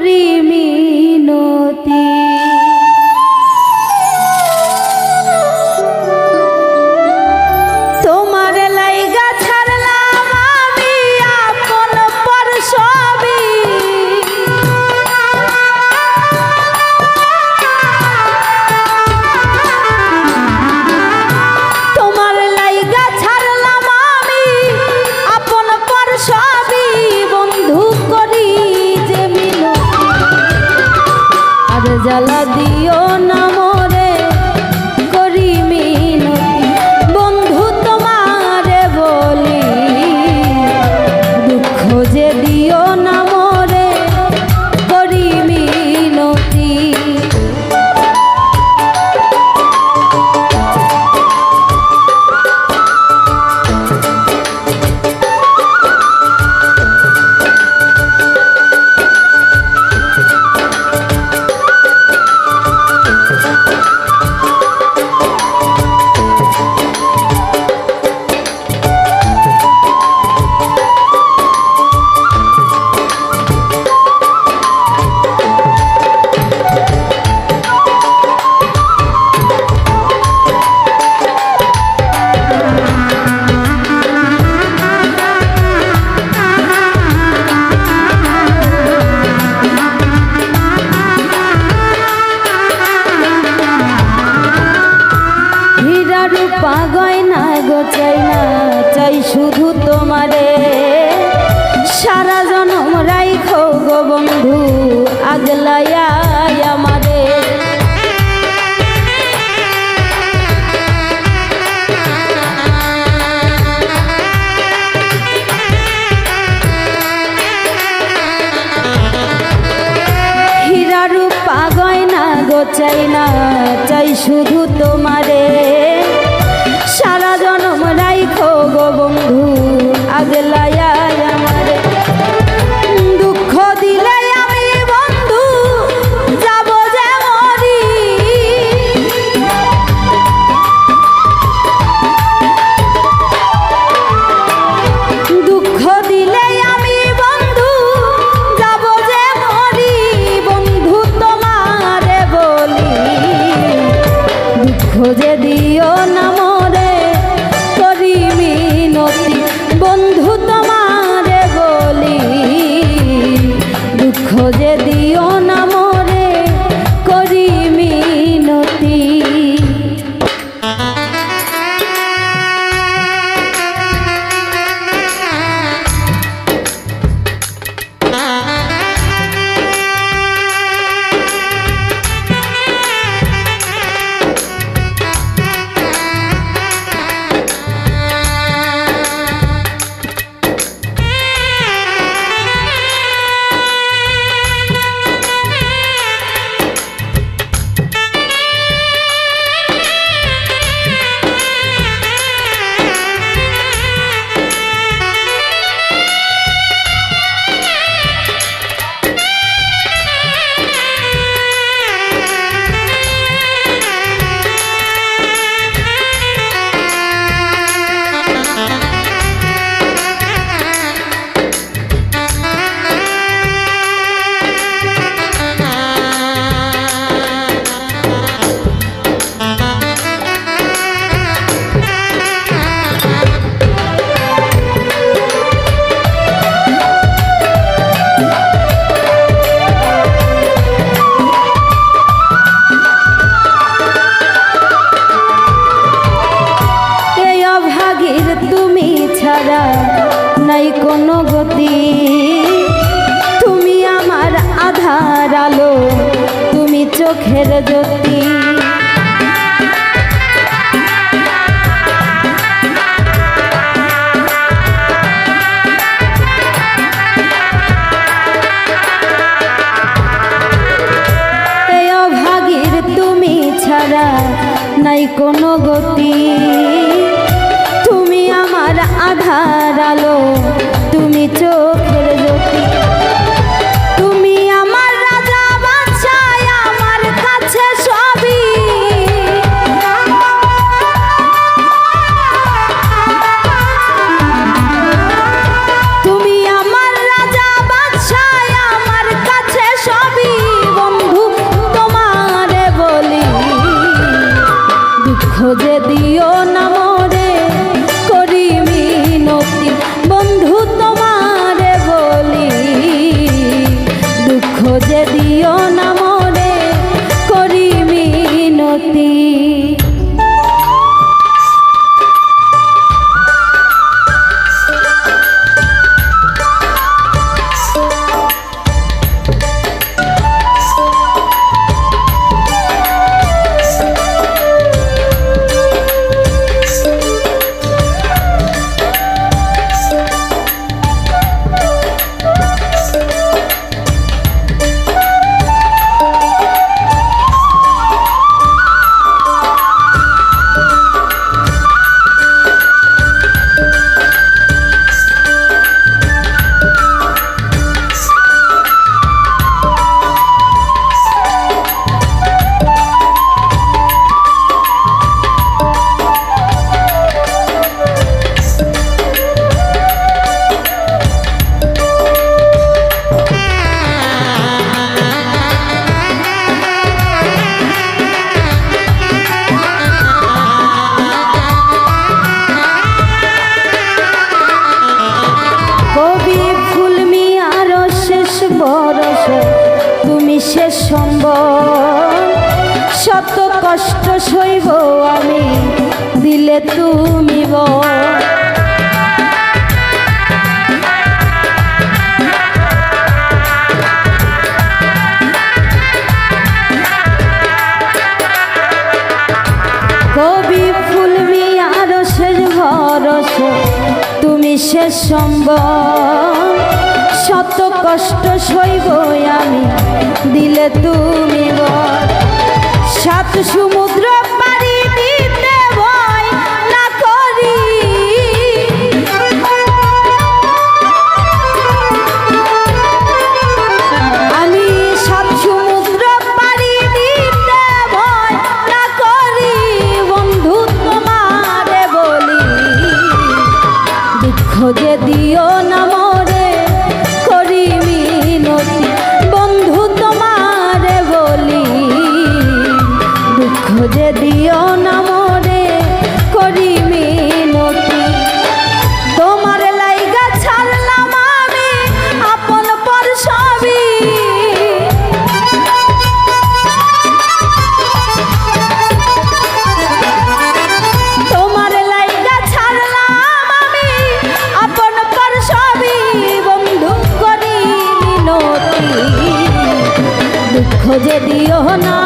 করি মিনতি। তোমার লাইগা ছাড়লাম আমি আপন পর সবই, তোমার লাইগা ছাড়লাম আমি আপন পর সবই, বন্ধু করি যে মিনতি। আর জ্বালা দিও না মোরে করি মিনতি, বন্ধু তোমারে বলি দুঃখ যে দিও না মোরে করি মিনতি। রূপা গয়না গোচাই না চাই শুধু তোমারে, সারা জনম রাইখো গো বন্ধু আগলায়া আমারে। হীরা রূপা গয়না গোচাই না চাই শুধু তোমারে, সারা জনম রাইখো গো বন্ধু আগলায়া আমারে। দুঃখ দিলে আমি বন্ধু যাব যে মরি, দুঃখ দিলে আমি বন্ধু যাব যে মরি, বন্ধু তোমারে বলি দুঃখ যে দিও না মোরে করি মিনতি, বন্ধু তোমারে বলি দুঃখ যে দিও না মোরে করি মিনতি। তুমি ছাড়া নাই কোনো গতি, তুমি আমার আধার আলো, তুমি চোখের জ্যোতি। এই অভাগীর তুমি ছাড়া নাই কোনো গতি, তুমি আমার আধার আলো, তুমি চোখের জ্যোতি। তুমি আমার রাজা বাদশা, আমার কাছে সবই পরশ তুমি শেষ সম্বল শত কষ্ট সইব আমি দিলে তুমি বল কবি ফুল মিয়ার শেষ ভরস তুমি শেষ সম্বল শত কষ্ট সইব আমি দিলে তুমি বল সাত সমুদ্র পাড়ি দিতে ভয় না করি আমি সাত সমুদ্র পাড়ি দিতে ভয় না করি বন্ধু তোমারে বলি দুঃখ যে দিও না মরে করি মিনতি বন্ধু তোমারে বলি দুঃখ যে দিও না মরে করি মিনতি তোমার লাইগা ছাড়লাম আমি আপন পর সবই তোমার লাইগা ছাড়লাম আমি আপন পর সবই বন্ধু করি মিনতি দুঃখ যে দিও না